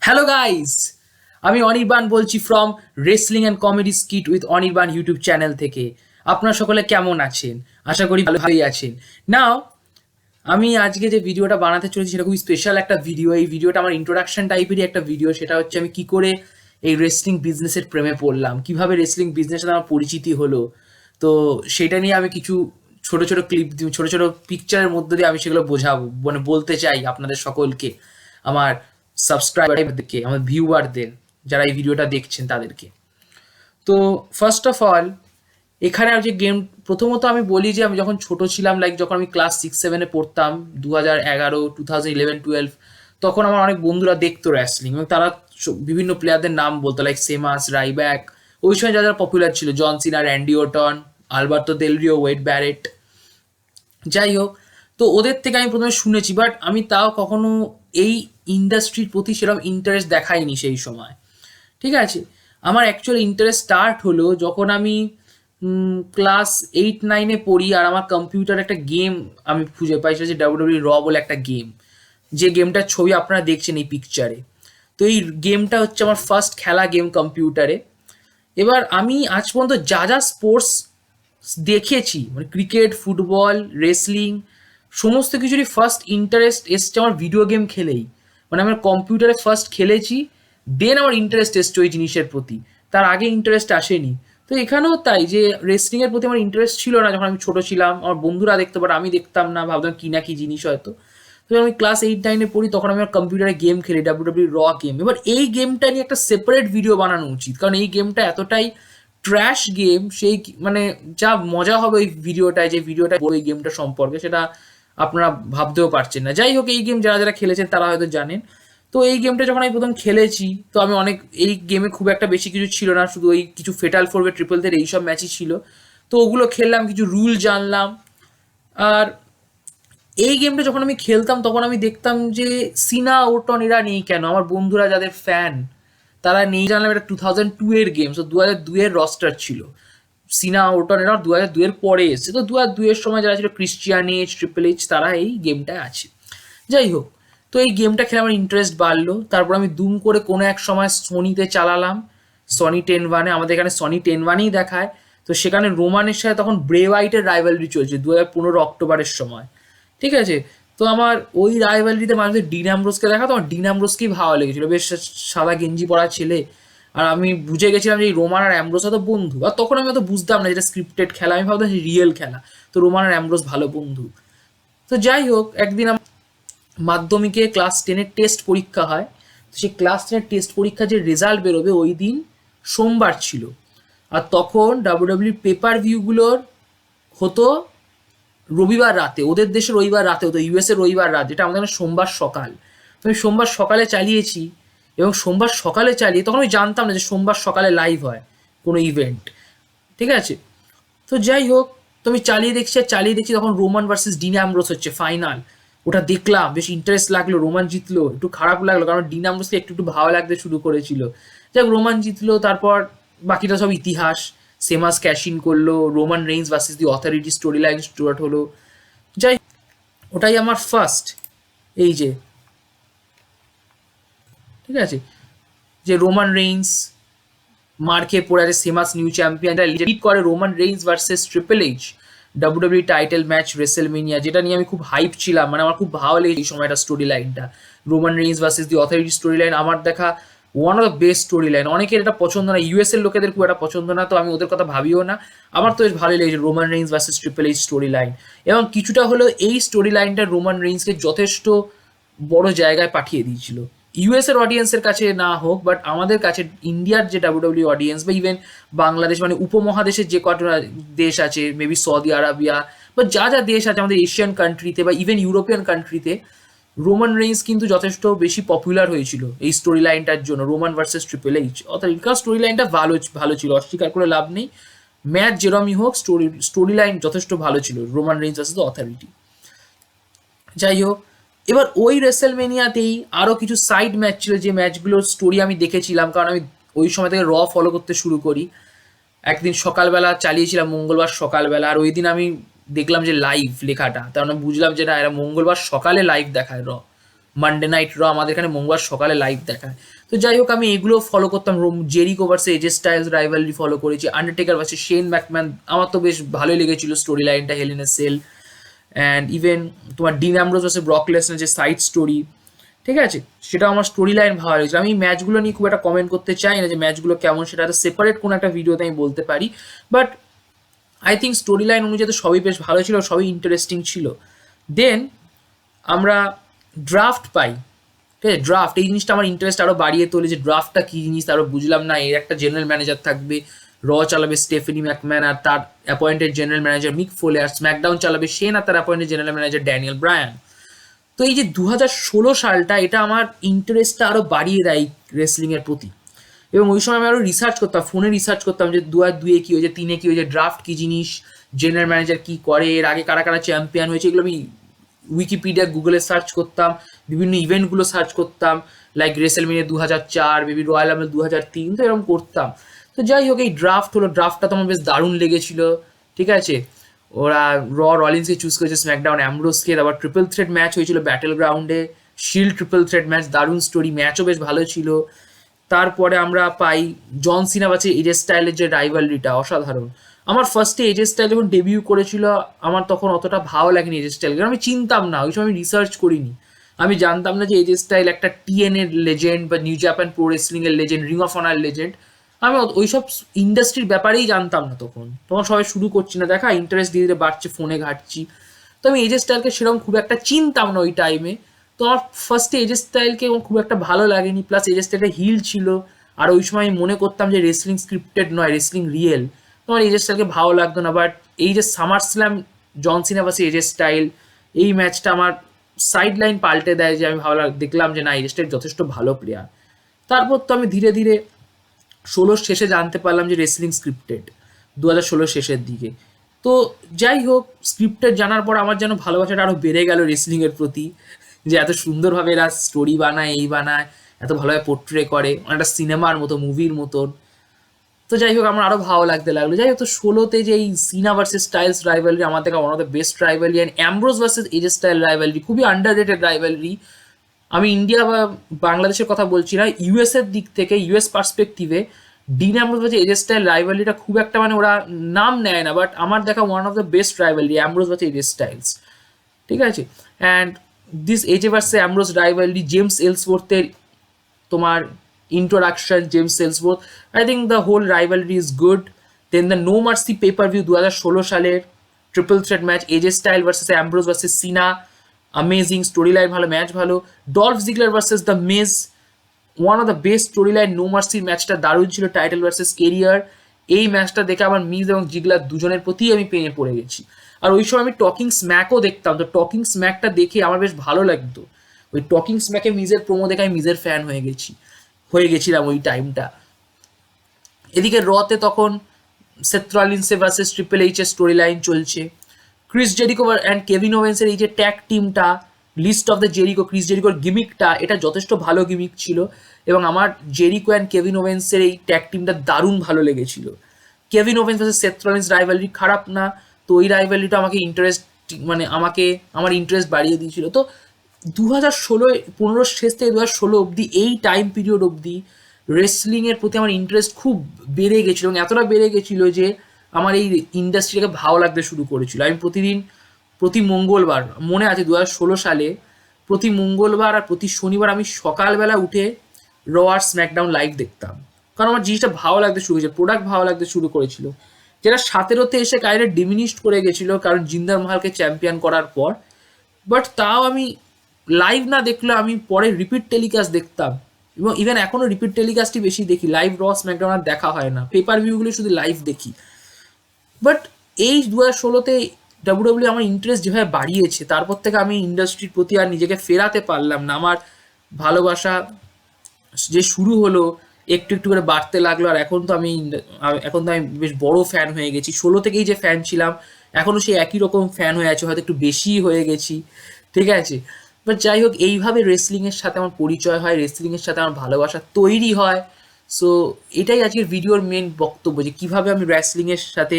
Hello guys, আমি অনির্বাণ বলছি from wrestling and comedy skit with Anirban YouTube channel থেকে। আপনারা সকলে কেমন আছেন? আশা করি ভালোই আছেন। নাও আমি আজকে যে ভিডিওটা বানাতে চলেছি সেটা খুবই স্পেশাল একটা ভিডিও। এই ভিডিওটা আমার ইন্ট্রোডাকশন টাইপেরই একটা ভিডিও। সেটা হচ্ছে আমি কি করে এই রেসলিং বিজনেসের প্রেমে পড়লাম, কিভাবে রেসলিং বিজনেসের সাথে আমার পরিচিতি হলো। তো সেটা নিয়ে আমি কিছু ছোট ছোট ক্লিপ, ছোট ছোট পিকচারের মধ্যে দিয়ে আমি সেগুলো বোঝাবো, মানে বলতে চাই আপনাদের সকলকে, আমার সাবস্ক্রাইবারদেরকে, আমার ভিউয়ারদের, যারা এই ভিডিওটা দেখছেন তাদেরকে। তো ফার্স্ট অফ অল, এখানে যে গেম, প্রথমত আমি বলি যে আমি যখন ছোট ছিলাম, লাইক যখন আমি ক্লাস 6-7-এ পড়তাম, 2011, 2011-12, তখন আমার অনেক বন্ধুরা দেখতো রেসলিং এবং তারা বিভিন্ন প্লেয়ারদের নাম বলতো, লাইক সেমাস, রাইব্যাক, ওই সময় যারা যারা পপুলার ছিল, জন সিনা, র্যান্ডি ওটন, আলবার্তো দেল রিও, ওয়েড ব্যারেট, যাই হোক। তো ওদের থেকে আমি প্রথমে শুনেছি, বাট আমি তাও কখনো এই ইন্ডাস্ট্রির প্রতি সেরকম ইন্টারেস্ট দেখাইনি সেই সময়। ঠিক আছে, আমার অ্যাকচুয়ালি ইন্টারেস্ট স্টার্ট হলো যখন আমি ক্লাস 8-9-এ পড়ি, আর আমার কম্পিউটার একটা গেম আমি খুঁজে পাই, সেটা হচ্ছে ডাব্লিউডাব্লিউ র বলে একটা গেম, যে গেমটার ছবি আপনারা দেখছেন এই পিকচারে। তো এই গেমটা হচ্ছে আমার ফার্স্ট খেলা গেম কম্পিউটারে। এবার আমি আজ পর্যন্ত যা যা স্পোর্টস দেখেছি, মানে ক্রিকেট, ফুটবল, রেসলিং, সমস্ত কিছুরই ফার্স্ট ইন্টারেস্ট এসছে আমার ভিডিও গেম খেলেই। মানে আমার কম্পিউটারে ফার্স্ট খেলেছি, দেন আমার ইন্টারেস্ট এসছে ওই জিনিসের প্রতি, তার আগে ইন্টারেস্ট আসেনি। তো এখানেও তাই, যে রেসলিংয়ের প্রতি আমার ইন্টারেস্ট ছিল না যখন আমি ছোট ছিলাম, আমার বন্ধুরা দেখতো বাট আমি দেখতাম না, ভাবতাম কি না কি জিনিস হয়তো। তো আমি ক্লাস 8-9-এ পড়ি, তখন আমি আমার কম্পিউটারে গেম খেলি, ডাব্লিউডাব্লিউ র গেম। এবার এই গেমটা নিয়ে একটা সেপারেট ভিডিও বানানো উচিত, কারণ এই গেমটা এতটাই ট্র্যাশ গেম, সেই মানে যা মজা হবে ওই ভিডিওটায়, যে ভিডিওটা ওই গেমটা সম্পর্কে, সেটা আপনারা ভাবতেও পারছেন না। যাই হোক, এই গেম যারা যারা খেলেছেন তারা হয়তো জানেন। তো এই গেমটা যখন আমি প্রথম খেলেছি, তো আমি অনেক, এই গেমে খুব একটা বেশি কিছু ছিল না, শুধু ওই কিছু ফেটাল ফোরবে, ট্রিপল থ্রেট, এইসব ম্যাচই ছিল। তো ওগুলো খেললাম, কিছু রুল জানলাম। আর এই গেমটা যখন আমি খেলতাম তখন আমি দেখতাম যে সিনা, ওটন এরা নেই কেন, আমার বন্ধুরা যাদের ফ্যান তারা নেই। জানলাম এটা 2002-এর গেম, তো 2002-এর রস্টার ছিল। সিনা, ওটন এরা 2002-এর পরে এসেছে, তো 2002-এর সময় যারা ছিল ক্রিশ্চিয়ান এইচ, ট্রিপল এইচ, তারা এই গেমটায় আছে। যাই হোক, তো এই গেমটা খেলে আমার ইন্টারেস্ট বাড়লো। তারপর আমি দুম করে কোনো এক সময় সোনিতে চালালাম, সনি 10-1-এ, আমাদের এখানে সনি 10-1-ই দেখায়। তো সেখানে রোমানের সাথে তখন ব্রে হোয়াইটের রাইভালরি চলছে 2015 অক্টোবরের সময়। ঠিক আছে, তো আমার ওই রাইভালরিতে মাঝে ডিন অ্যামব্রোসকে দেখা, তো আমার ডিন অ্যামব্রোসকেই ভালো লেগেছিলো, বেশ সাদা গেঞ্জি পরা ছেলে। আর আমি বুঝে গেছিলাম যে এই রোমান আর অ্যামব্রোস হয়তো বন্ধু, আর তখন আমি অত বুঝতাম না যেটা স্ক্রিপ্টেড খেলা, আমি ভাবতাম রিয়েল খেলা। তো রোমান আর অ্যামব্রোস ভালো বন্ধু। তো যাই হোক, একদিন মাধ্যমিকে ক্লাস 10-এর টেস্ট পরীক্ষা হয়। তো সেই ক্লাস 10-এর টেস্ট পরীক্ষার যে রেজাল্ট বেরোবে ওই দিন সোমবার ছিল। আর তখন ডাব্লিউডাব্লিউ পেপার ভিউগুলোর হতো রবিবার রাতে, ওদের দেশে রবিবার রাতে হতো, ইউএসএ রবিবার রাত, যেটা আমাদের এখানে সোমবার সকাল। তো আমি সোমবার সকালে চালিয়েছি, এবং সোমবার সকালে চালিয়ে তখন আমি জানতাম না যে সোমবার সকালে লাইভ হয় কোনো ইভেন্ট। ঠিক আছে, তো যাই হোক, তো আমি চালিয়ে দেখছি আর চালিয়ে দেখছি, তখন রোমান ভার্সেস ডিন অ্যামব্রোস হচ্ছে ফাইনাল। ওটা দেখলাম, বেশ ইন্টারেস্ট লাগলো, রোমান জিতলো, একটু খারাপ লাগলো কারণ ডিন অ্যামব্রোসকে একটু একটু ভালো লাগতে শুরু করেছিল। যাই হোক, রোমান জিতলো, তারপর বাকিটা সব ইতিহাস। সেমাস ক্যাশ ইন করলো, রোমান রেইন্স ভার্সেস দি অথরিটি স্টোরি লাইন স্টার্ট হলো। যাই, ওটাই আমার ফার্স্ট, এই যে, ঠিক আছে, যে রোমান রেইন্স মার খেয়ে পড়ে আছে, সেমাস নিউ চ্যাম্পিয়নটা লিড করে Roman Reigns versus Triple H WWE title match WrestleMania, যেটা নিয়ে আমি খুব হাইপ ছিলাম, মানে আমার খুব ভালো লেগেছে এই সময়টা স্টোরি লাইনটা। রোমান রেইন্স ভার্সেস দি অথরিটি স্টোরি লাইন আমার দেখা one of the best story line. অনেকের এটা পছন্দ না, ইউএস এর লোকেদের খুব এটা পছন্দ না, তো আমি ওদের কথা ভাবিও না। আমার তো বেশ ভালোই লেগেছে Roman Reigns versus Triple H story line. এবং কিছুটা হলেও এই স্টোরি লাইনটা রোমান রেইন্সকে যথেষ্ট বড় জায়গায় পাঠিয়ে দিয়েছিল। ইউএস এর অডিয়েন্সের কাছে না হোক, বাট আমাদের কাছে ইন্ডিয়ার যে ডাব্লিউডাব্লিউ অডিয়েন্স, বা ইভেন বাংলাদেশ, মানে উপমহাদেশের যে কটা দেশ আছে, মেবি সৌদি আরাবিয়া, বা যা যা দেশ আছে আমাদের এশিয়ান কান্ট্রিতে, বা ইভেন ইউরোপিয়ান কান্ট্রিতে, রোমান রেইন্স কিন্তু যথেষ্ট বেশি পপুলার হয়েছিল এই স্টোরি লাইনটার জন্য, রোমান ভার্সেস ট্রিপল এইচ। অর্থাৎ স্টোরি লাইনটা ভালো ভালো ছিল, অস্বীকার করে লাভ নেই। ম্যাচ যেরমই হোক, স্টোরি লাইন যথেষ্ট ভালো ছিল Roman Reigns versus the authority. যাই হোক, এবার ওই রেসেলমেনিয়াতেই আরও কিছু সাইড ম্যাচ ছিল, যে ম্যাচগুলোর স্টোরি আমি দেখেছিলাম, কারণ আমি ওই সময় থেকে র ফলো করতে শুরু করি। একদিন সকালবেলা চালিয়েছিলাম, মঙ্গলবার সকালবেলা, আর ওই দিন আমি দেখলাম যে লাইভ লেখাটা, তার মানে বুঝলাম যে না, এরা মঙ্গলবার সকালে লাইভ দেখায় র, মানডে নাইট র আমাদের এখানে মঙ্গলবার সকালে লাইভ দেখায়। তো যাই হোক আমি এগুলো ফলো করতাম, Jericho versus AJ Styles rivalry follow করেছি, আন্ডারটেকার ভার্সেস শেন ম্যাকম্যান আমার তো বেশ ভালোই লেগেছিল স্টোরি লাইনটা, Hell in a Cell, and even তোমার Dean Ambrose versus Brock Lesnar যে সাইড স্টোরি, ঠিক আছে, সেটা আমার স্টোরি লাইন ভালো লেগেছে। আমি ম্যাচগুলো নিয়ে খুব একটা কমেন্ট করতে চাই না যে ম্যাচগুলো কেমন, সেটা একটা সেপারেট কোনো একটা ভিডিওতে আমি বলতে পারি, but I think story line অনুযায়ী তো সবই বেশ ভালো ছিল, সবই ইন্টারেস্টিং ছিল। দেন আমরা ড্রাফট পাই, ঠিক আছে, ড্রাফট এই জিনিসটা আমার ইন্টারেস্ট আরও বাড়িয়ে তোলে যে ড্রাফটটা কী জিনিস আরও বুঝলাম না। এর একটা জেনারেল ম্যানেজার থাকবে, র চালাবে স্টেফেনি ম্যাকম্যান আর তার অ্যাপয়েন্টেড জেনারেল ম্যানেজার মিক ফোলে, আর স্ম্যাকডাউন চালাবে শেন আর তার appointed general manager Daniel Bryan. তো এই যে 2016 সালটা, এটা আমার ইন্টারেস্টটা আরও বাড়িয়ে দেয় রেসলিংয়ের প্রতি। এবং ওই সময় আমি আরও রিসার্চ করতাম, ফোনে রিসার্চ করতাম যে 2 কী হয়েছে, 3 কী হয়েছে, ড্রাফট কী জিনিস, জেনারেল ম্যানেজার কী করে, এর আগে কারা কারা চ্যাম্পিয়ন হয়েছে, এগুলো আমি উইকিপিডিয়া গুগলে সার্চ করতাম, বিভিন্ন ইভেন্টগুলো সার্চ করতাম, like WrestleMania 2004, baby royal Rumble 2003, তো এরকম করতাম। তো যাই হোক এই ড্রাফট হলো, ড্রাফটটা তো আমার বেশ দারুণ লেগেছিল, ঠিক আছে। ওরা রলিন্সকে চুজ করেছে, স্ম্যাকডাউন অ্যামব্রোসকে, তারপর ট্রিপল থ্রেট ম্যাচ হয়েছিল ব্যাটেল গ্রাউন্ডে, শিল্ড ট্রিপল থ্রেট ম্যাচ, দারুণ স্টোরি, ম্যাচও বেশ ভালো ছিল। তারপরে আমরা পাই জন সিনা ভার্সেস এজে স্টাইলের যে রাইভালরিটা, অসাধারণ। আমার ফার্স্টে এজে স্টাইল যখন ডেবিউ করেছিল আমার তখন অতটা ভালো লাগেনি এজে স্টাইল, কারণ আমি চিনতাম না, ওই সময় আমি রিসার্চ করিনি, আমি জানতাম না যে এজে স্টাইল একটা টিএনএ এর লেজেন্ড বা নিউ জাপান প্রো রেসলিং এর legend, ring of honour legend. আমি ওইসব ইন্ডাস্ট্রির ব্যাপারেই জানতাম না তখন, সবাই শুরু করছি না দেখা, ইন্টারেস্ট ধীরে ধীরে বাড়ছে, ফোনে ঘাটছি। তো আমি এজে স্টাইলকে সেরকম খুব একটা চিনতাম না ওই টাইমে। তো আমার ফার্স্টে এজে স্টাইলকে খুব একটা ভালো লাগেনি, প্লাস এজে স্টাইলটা হিল ছিল, আর ওই সময় আমি মনে করতাম যে রেসলিং স্ক্রিপ্টেড নয়, রেসলিং রিয়েল। তোমার এজে স্টাইলকে ভালো লাগতো না, বাট এই যে সামার স্ল্যাম জন সিনা ভার্সেস এজে স্টাইল, এই ম্যাচটা আমার সাইড লাইন পাল্টে দেয়, যে আমি দেখলাম যে না, এজে স্টাইল যথেষ্ট ভালো প্লেয়ার। তারপর তো আমি ধীরে ধীরে 16 শেষে জানতে পারলাম যে রেসলিং স্ক্রিপ্টেড, 2016 শেষের দিকে। তো যাই হোক, স্ক্রিপ্টেড জানার পর আমার যেন ভালোবাসাটা আরও বেড়ে গেল রেসলিংয়ের প্রতি, যে এত সুন্দরভাবে এরা স্টোরি বানায়, এই বানায়, এত ভালোভাবে পোর্ট্রে করে, একটা সিনেমার মতো, মুভির মতন। তো যাই হোক আমার আরও ভালো লাগতে লাগলো। যাই হোক, তো 16তে যে এই সিনা ভার্সেস স্টাইলস রাইভালরি আমার দেখা one of the best rivalry, and Ambrose versus AJ Style rivalry খুবই আন্ডাররেটেড রাইভালরি। আমি ইন্ডিয়া বা বাংলাদেশের কথা বলছি না, ইউএসের দিক থেকে, ইউএস পার্সপেক্টিভে Dean Ambrose versus AJ Style রাইভালরিটা খুব একটা মানে ওরা নাম নেয় না, বাট আমার দেখা one of the best rivalry Ambrose versus AJ Styles, ঠিক আছে। And this AJ versus Ambrose rivalry, James এলসওয়ার্থের তোমার introduction, James Ellsworth, I think the whole rivalry is good. Then the No Mercy pay-per-view 2016 সালের triple threat match, AJ Style versus Ambrose versus Cena, amazing story line, ভালো match, ভালো। Dolph Ziggler versus the Miz, one of the best story line. No মার্সির ম্যাচটা দারুণ ছিল, title versus career. এই ম্যাচটা দেখে আমার মিজ এবং জিগলার দুজনের প্রতি আমি পেয়ে পড়ে গেছি। আর ওই সময় আমি টকিং স্ম্যাকও দেখতাম, তো টকিং স্ম্যাকটা দেখে আমার বেশ ভালো লাগতো। ওই টকিং স্ম্যাকে মিজের প্রোমো দেখে আমি মিজের ফ্যান হয়ে গেছিলাম ওই টাইমটা। এদিকে রতে তখন Seth Rollins versus Triple H এর স্টোরি লাইন চলছে। ক্রিস জেরিকো অ্যান্ড কেভিন ওভেন্সের এই যে ট্যাগ টিমটা, list of the Jericho, Chris জেরিকোর গিমিকটা, এটা যথেষ্ট ভালো গিমিক ছিল, এবং আমার জেরিকো অ্যান্ড কেভিন ওভেন্সের এই ট্যাগ টিমটা দারুণ ভালো লেগেছিল। Kevin ovens versus Seth Rollins rivalry খারাপ না, তো ওই রাইভালরিটা আমাকে আমার ইন্টারেস্ট বাড়িয়ে দিয়েছিল। তো 2015 শেষ থেকে 2016 অবধি, এই টাইম পিরিয়ড অবধি রেসলিংয়ের প্রতি আমার ইন্টারেস্ট খুব বেড়ে গেছিলো, এবং এতটা বেড়ে গেছিলো যে আমার এই ইন্ডাস্ট্রিটাকে ভালো লাগতে শুরু করেছিল। আমি প্রতি মঙ্গলবার, মনে আছে 2016 সালে প্রতি মঙ্গলবার আর প্রতি শনিবার আমি সকালবেলা উঠে র আর স্ম্যাকডাউন লাইভ দেখতাম, কারণ আমার জিনিসটা ভালো লাগতে শুরু করেছিল, প্রোডাক্ট ভালো লাগতে শুরু করেছিল, যেটা 17তে এসে কাইরে ডিমিনিশড করে গেছিলো কারণ জিন্দার মাহালকে চ্যাম্পিয়ন করার পর। বাট তাও আমি লাইভ না দেখলে আমি পরে রিপিট টেলিকাস্ট দেখতাম, এবং ইভেন এখনও রিপিট টেলিকাস্টই বেশি দেখি, লাইভ র স্ম্যাকডাউন আর দেখা হয় না, পেপার ভিউগুলো শুধু লাইভ দেখি। বাট এই 2016তে ডাব্লিউডাব্লিউ আমার ইন্টারেস্ট যেভাবে বাড়িয়েছে, তারপর থেকে আমি ইন্ডাস্ট্রির প্রতি আর নিজেকে ফেরাতে পারলাম না। আমার ভালোবাসা যে শুরু হলো একটু একটু করে বাড়তে লাগলো, আর এখন তো আমি বেশ বড় ফ্যান হয়ে গেছি। 16 থেকেই যে ফ্যান ছিলাম, এখনও সেই একই রকম ফ্যান হয়ে আছে, হয়তো একটু বেশি হয়ে গেছি, ঠিক আছে। বাট যাই হোক, এইভাবে রেসলিংয়ের সাথে আমার পরিচয় হয়, রেসলিংয়ের সাথে আমার ভালোবাসা তৈরি হয়। সো এটাই আজকের ভিডিওর মেন বক্তব্য, যে কীভাবে আমি রেসলিংয়ের সাথে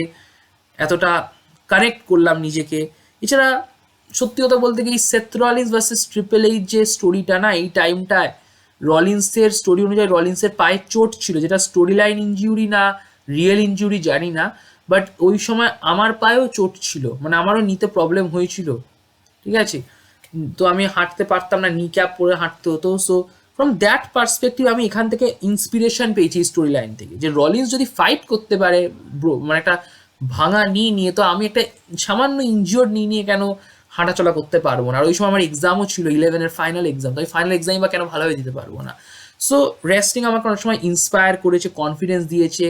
এতটা কানেক্ট করলাম নিজেকে। এছাড়া সত্যি কথা বলতে কি Seth Rollins versus Triple H যে স্টোরিটা না, এই টাইমটায় রলিন্সের স্টোরি অনুযায়ী রলিন্সের পায়ে চোট ছিল, যেটা স্টোরি লাইন ইনজুরি না রিয়েল ইনজুরি জানি না, বাট ওই সময় আমার পায়েও চোট ছিল, মানে আমারও নিতে প্রবলেম হয়েছিল, ঠিক আছে। তো আমি হাঁটতে পারতাম না, নি ক্যাপ পরে হাঁটতে হতো। সো ফ্রম দ্যাট পার্সপেক্টিভ আমি এখান থেকে ইন্সপিরেশন পেয়েছি স্টোরি লাইন থেকে, যে রলিন্স যদি ফাইট করতে পারে মানে একটা ভাঙা নি নিয়ে, তো আমি একটা সামান্য ইনজিওর্ড নি নিয়ে কেন হাঁটাচলা করতে পারবো না। আর ওই সময় আমার এক্সামও ছিল 11-এর ফাইনাল এক্সাম, তো আমি ফাইনাল এক্সামই বা কেন ভালোভাবে দিতে পারবো না। সো রেস্টিং আমাকে অনেক সময় ইন্সপায়ার করেছে, কনফিডেন্স দিয়েছে,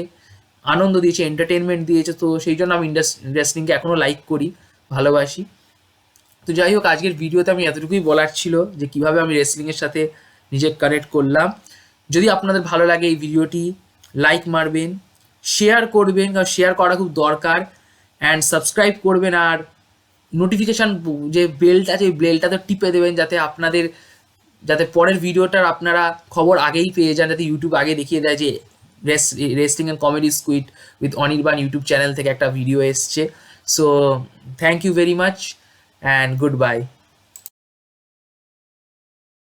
আনন্দ দিয়েছে, এন্টারটেনমেন্ট দিয়েছে। তো সেই জন্য আমি রেসলিংকে এখনও লাইক করি, ভালোবাসি। তো যাই হোক, আজকের ভিডিওতে আমি এতটুকুই বলার ছিল যে কীভাবে আমি রেসলিংয়ের সাথে নিজে কানেক্ট করলাম। যদি আপনাদের ভালো লাগে এই ভিডিওটি লাইক মারবেন, শেয়ার করবেন, কারণ শেয়ার করা খুব দরকার, অ্যান্ড সাবস্ক্রাইব করবেন, আর নোটিফিকেশান যে বেলটা আছে ওই বেলটাতে টিপে দেবেন, যাতে পরের ভিডিওটার আপনারা খবর আগেই পেয়ে যান, যাতে ইউটিউব আগে দেখিয়ে দেয় যে wrestling and comedy squid with Anirban YouTube channel থেকে একটা ভিডিও এসছে। So thank you very much and good bye.